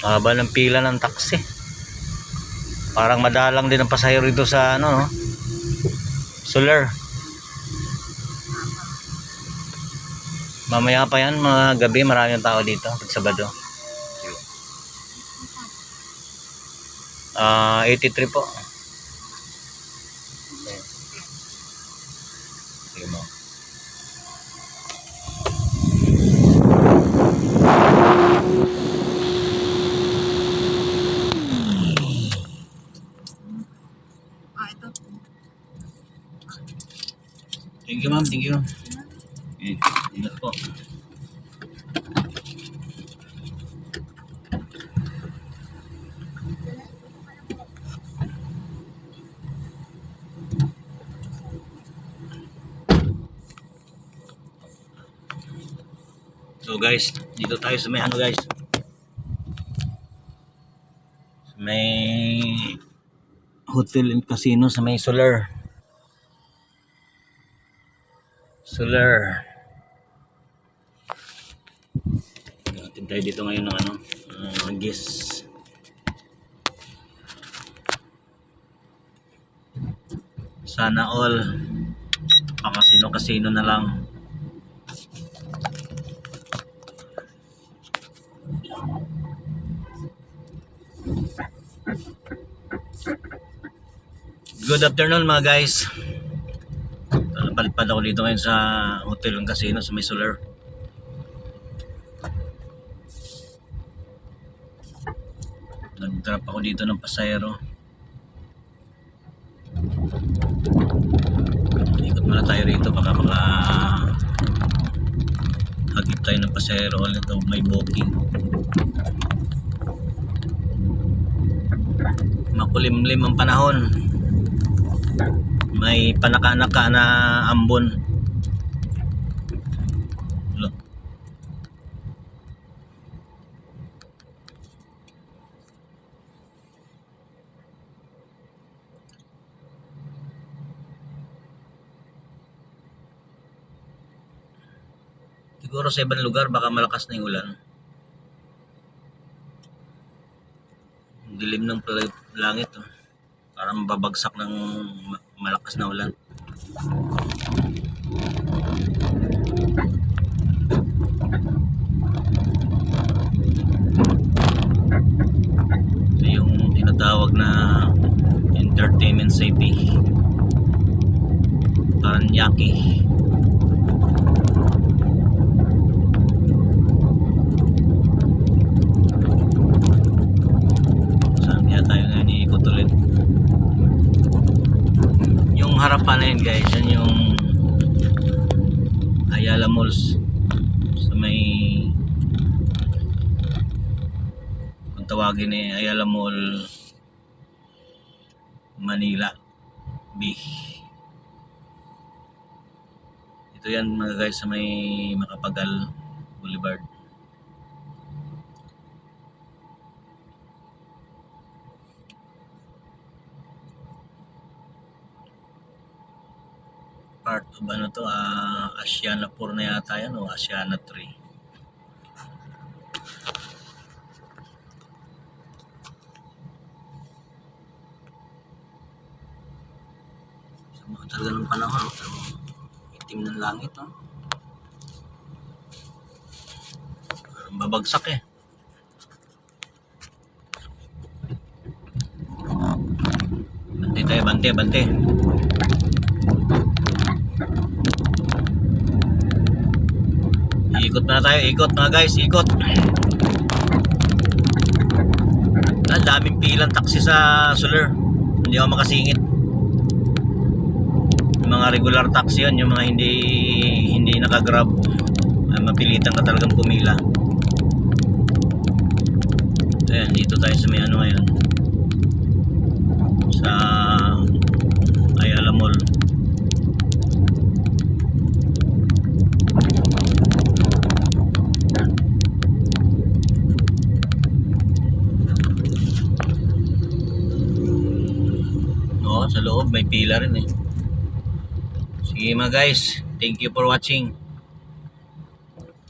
Haba ng pila ng taxi. Parang madalang din ang pasahero dito sa ano, no? Solar. Mamaya pa yan, mga gabi, maraming tao dito pag Sabado. 83 po. Sige mo. Thank you, ma'am. Thank you. Okay, ingat po. So guys, dito tayo sa may ano guys. Sa may hotel and casino sa may Solar. Solar. Natin tayo dito ngayon ng ano, guest. Sana all pakasino-kasino na lang. Good afternoon mga guys. Palipad ako dito ngayon sa hotel ng casino sa may Solar. Nag-drop ako dito ng pasahero. Ikot muna tayo rito baka hagip tayo ng pasahero ulit o may booking. Makulimlim ang panahon. May panaka-naka na ambon. Look. Siguro sa ibang lugar baka malakas na yung ulan. Dilim ng langit, oh. Parang mababagsak ng malakas na ulan. Ito yung tinatawag na entertainment city, Paranaque. Saan kaya tayo ngayon iikot ulit? Yung harapan na yun guys, yan yung Ayala Malls sa may, kung tawagin Ayala Mall Manila B. Ito yan mga guys sa may Macapagal Boulevard. Part of ano to, Asiana 4 na yata yan o Asiana 3. Sama talaga ng panahon, itim ng langit, oh. Parang babagsak eh. Bante tayo, bante. Ikot na tayo, ikot mga guys, ikot. Daming pilang taxi sa Solar. Hindi ako makasingit. Yung mga regular taxi yan, yung mga hindi naka-grab, mapilitan ka talagang pumila. Ayan, dito tayo sa may ano ngayon, sa Ayala Mall. Sa loob may pila rin eh. Sige mga guys, thank you for watching.